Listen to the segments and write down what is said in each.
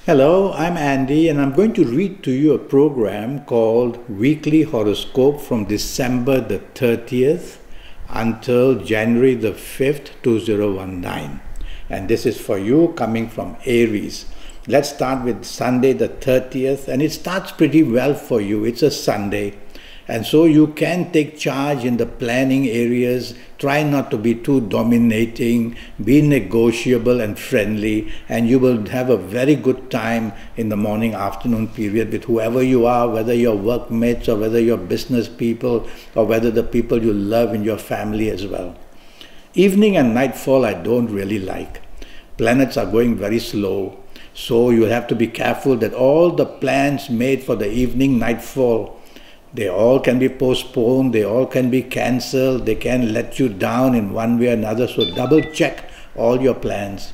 Hello, I'm Andy, and I'm going to read to you a program called Weekly Horoscope from December the 30th until January the 5th, 2019. And this is for you coming from Aries. Let's start with Sunday the 30th, and it starts pretty well for you. It's a Sunday. And so you can take charge in the planning areas, try not to be too dominating, be negotiable and friendly, and you will have a very good time in the morning afternoon period with whoever you are, whether you're workmates or whether you're business people or whether the people you love in your family as well. Evening and nightfall I don't really like. Planets are going very slow, so you have to be careful that all the plans made for the evening nightfall, they all can be postponed, they all can be cancelled, they can let you down in one way or another, so double check all your plans.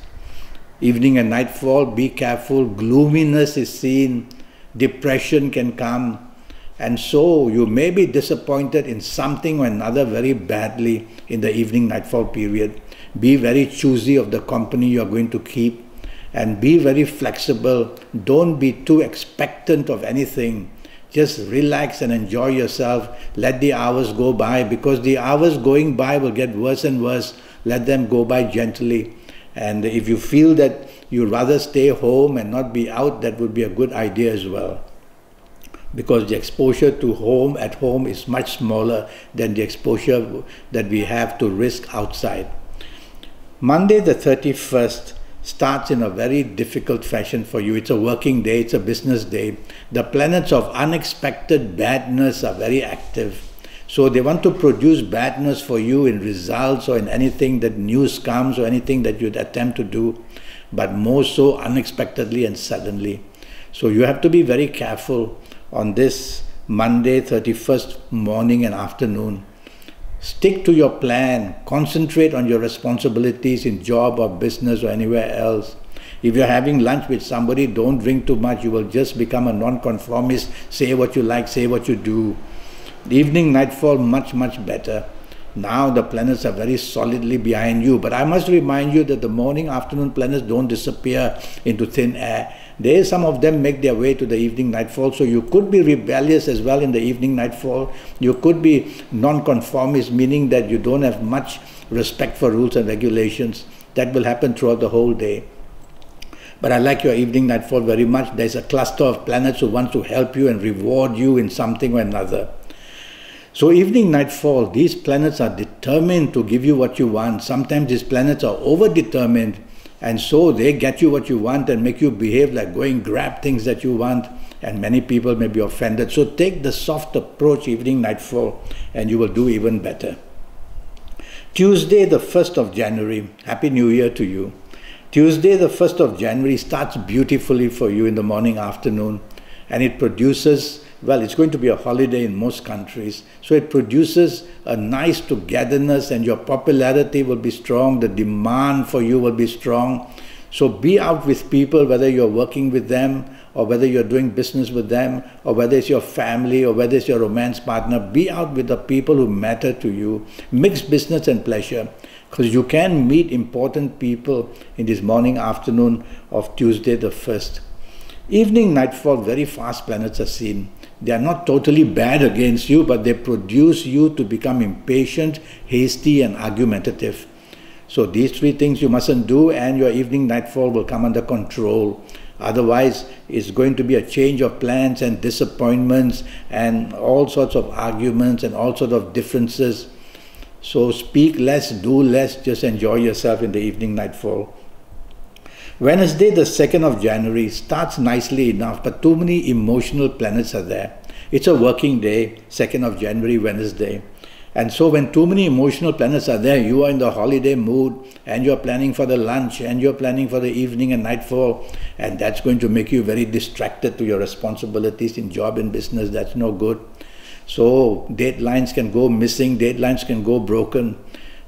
Evening and nightfall, be careful, gloominess is seen, depression can come, and so you may be disappointed in something or another very badly in the evening nightfall period. Be very choosy of the company you are going to keep, and be very flexible. Don't be too expectant of anything. Just relax and enjoy yourself. Let the hours go by, because the hours going by will get worse and worse. Let them go by gently. And if you feel that you'd rather stay home and not be out, that would be a good idea as well. Because the exposure to at home is much smaller than the exposure that we have to risk outside. Monday the 31st starts in a very difficult fashion for you. It's a working day, it's a business day. The planets of unexpected badness are very active. So they want to produce badness for you in results or in anything that news comes or anything that you'd attempt to do, but more so unexpectedly and suddenly. So you have to be very careful on this Monday 31st morning and afternoon. Stick to your plan, concentrate on your responsibilities in job or business or anywhere else. If you're having lunch with somebody, don't drink too much. You will just become a non-conformist. Say what you like, say what you do. The evening nightfall, much better. Now the planets are very solidly behind you. But I must remind you that the morning, afternoon planets don't disappear into thin air. Some of them make their way to the evening nightfall. So you could be rebellious as well in the evening nightfall. You could be non-conformist, meaning that you don't have much respect for rules and regulations. That will happen throughout the whole day. But I like your evening nightfall very much. There's a cluster of planets who want to help you and reward you in something or another. So evening nightfall, these planets are determined to give you what you want. Sometimes these planets are over-determined, and so they get you what you want and make you behave like going grab things that you want, and many people may be offended. So take the soft approach evening nightfall and you will do even better. Tuesday the 1st of January, Happy New Year to you. Tuesday the 1st of January starts beautifully for you in the morning afternoon, and it produces, well, it's going to be a holiday in most countries, so it produces a nice togetherness, and your popularity will be strong, the demand for you will be strong. So be out with people, whether you're working with them or whether you're doing business with them or whether it's your family or whether it's your romance partner. Be out with the people who matter to you. Mix business and pleasure, because you can meet important people in this morning afternoon of Tuesday the 1st. Evening nightfall, very fast planets are seen. They are not totally bad against you, but they produce you to become impatient, hasty and argumentative. So these three things you mustn't do, and your evening nightfall will come under control. Otherwise, it's going to be a change of plans and disappointments and all sorts of arguments and all sorts of differences. So speak less, do less, just enjoy yourself in the evening nightfall. Wednesday the 2nd of January starts nicely enough, but too many emotional planets are there. It's a working day, 2nd of January, Wednesday. And so when too many emotional planets are there, you are in the holiday mood and you're planning for the lunch and you're planning for the evening and nightfall, and that's going to make you very distracted to your responsibilities in job and business. That's no good. So deadlines can go missing, deadlines can go broken.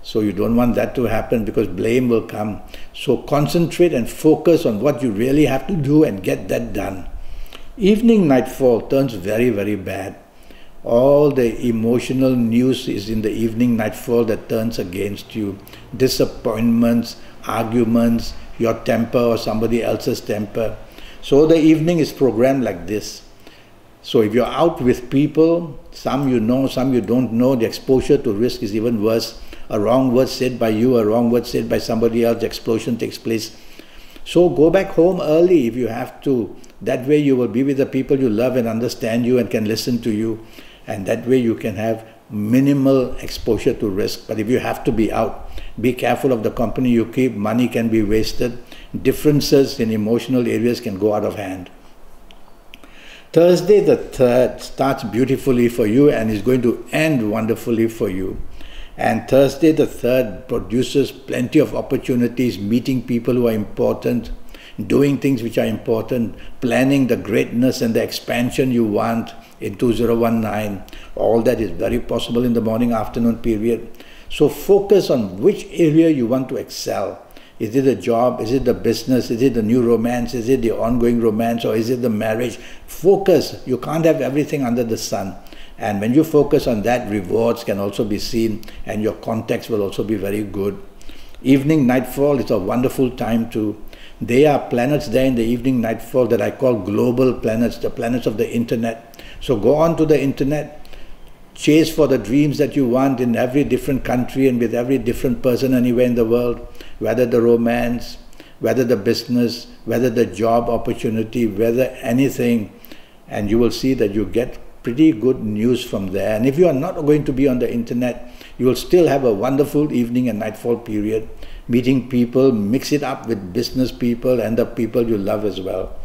So you don't want that to happen, because blame will come. So concentrate and focus on what you really have to do and get that done. Evening nightfall turns very bad. All the emotional news is in the evening nightfall that turns against you. Disappointments, arguments, your temper or somebody else's temper. So the evening is programmed like this. So if you're out with people, some you know, some you don't know, the exposure to risk is even worse. A wrong word said by you, a wrong word said by somebody else, the explosion takes place. So go back home early if you have to. That way you will be with the people you love and understand you and can listen to you. And that way you can have minimal exposure to risk. But if you have to be out, be careful of the company you keep. Money can be wasted. Differences in emotional areas can go out of hand. Thursday the 3rd starts beautifully for you and is going to end wonderfully for you. And Thursday the 3rd produces plenty of opportunities, meeting people who are important, doing things which are important, planning the greatness and the expansion you want in 2019. All that is very possible in the morning-afternoon period. So focus on which area you want to excel. Is it a job? Is it the business? Is it the new romance? Is it the ongoing romance? Or is it the marriage? Focus. You can't have everything under the sun. And when you focus on that, rewards can also be seen and your contacts will also be very good. Evening nightfall is a wonderful time too. There are planets there in the evening nightfall that I call global planets, the planets of the internet. So go on to the internet, chase for the dreams that you want in every different country and with every different person anywhere in the world, whether the romance, whether the business, whether the job opportunity, whether anything, and you will see that you get pretty good news from there. And if you are not going to be on the internet, you will still have a wonderful evening and nightfall period, meeting people, mix it up with business people and the people you love as well.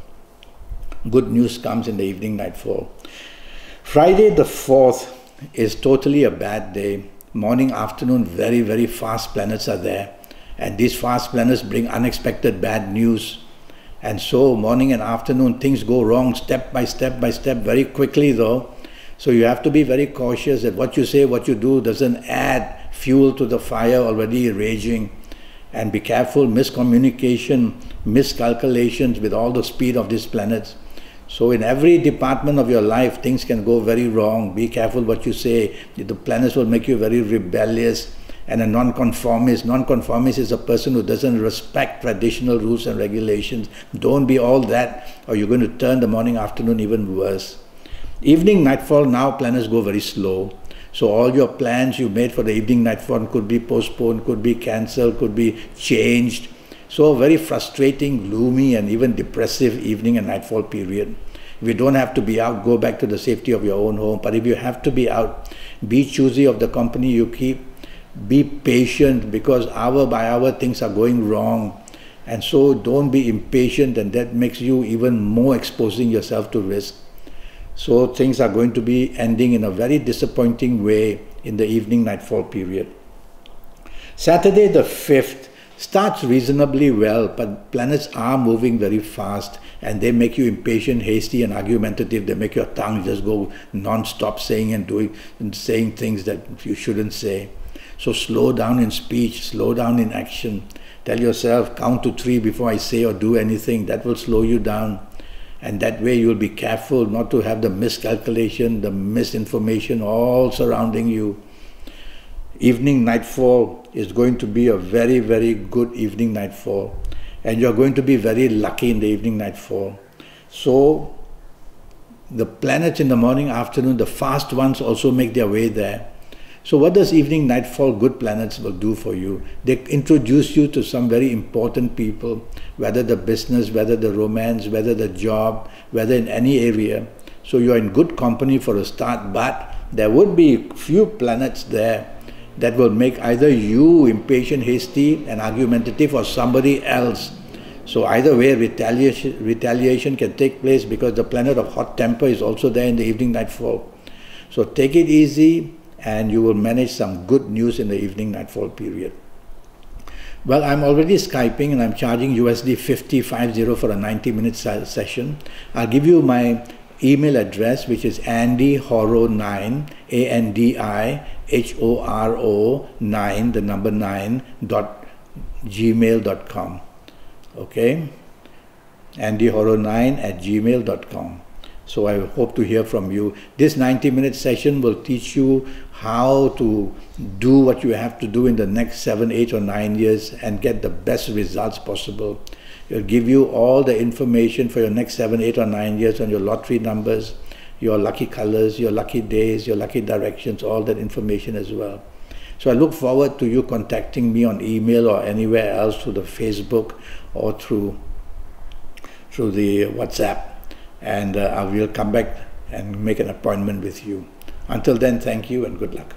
Good news comes in the evening nightfall. Friday the 4th is totally a bad day. Morning, afternoon, very, very fast planets are there. And these fast planets bring unexpected bad news. And so morning and afternoon things go wrong step by step by step, very quickly though. So you have to be very cautious that what you say, what you do doesn't add fuel to the fire already raging. And be careful, miscommunication, miscalculations with all the speed of these planets. So in every department of your life, things can go very wrong. Be careful what you say. The planets will make you very rebellious and a nonconformist. Nonconformist is a person who doesn't respect traditional rules and regulations. Don't be all that, or you're going to turn the morning, afternoon even worse. Evening, nightfall, now planets go very slow. So all your plans you made for the evening, nightfall could be postponed, could be cancelled, could be changed. So a very frustrating, gloomy and even depressive evening and nightfall period. If you don't have to be out, go back to the safety of your own home. But if you have to be out, be choosy of the company you keep. Be patient, because hour by hour things are going wrong. And so don't be impatient, and that makes you even more exposing yourself to risk. So things are going to be ending in a very disappointing way in the evening nightfall period. Saturday the 5th starts reasonably well, but planets are moving very fast and they make you impatient, hasty and argumentative. They make your tongue just go non-stop saying and doing and saying things that you shouldn't say. So slow down in speech, slow down in action. Tell yourself, count to 3 before I say or do anything. That will slow you down. And that way you will be careful not to have the miscalculation, the misinformation all surrounding you. Evening nightfall is going to be a very, very good evening nightfall. And you're going to be very lucky in the evening nightfall. So the planets in the morning, afternoon, the fast ones also make their way there. So what does evening nightfall good planets will do for you? They introduce you to some very important people, whether the business, whether the romance, whether the job, whether in any area. So you're in good company for a start, but there would be few planets there that will make either you impatient, hasty and argumentative, or somebody else. So either way, retaliation can take place, because the planet of hot temper is also there in the evening nightfall. So take it easy, and you will manage some good news in the evening nightfall period. Well, I'm already Skyping and I'm charging USD 50 for a 90-minute session. I'll give you my email address, which is andihoro9, ANDIHORO9, the number 9, gmail.com. Okay? andihoro9 @gmail.com. So I hope to hear from you. This 90-minute session will teach you how to do what you have to do in the next 7, 8 or 9 years and get the best results possible. It'll give you all the information for your next 7, 8 or 9 years on your lottery numbers, your lucky colors, your lucky days, your lucky directions, all that information as well. So I look forward to you contacting me on email or anywhere else through the Facebook or through the WhatsApp, and I will come back and make an appointment with you. Until then, thank you and good luck.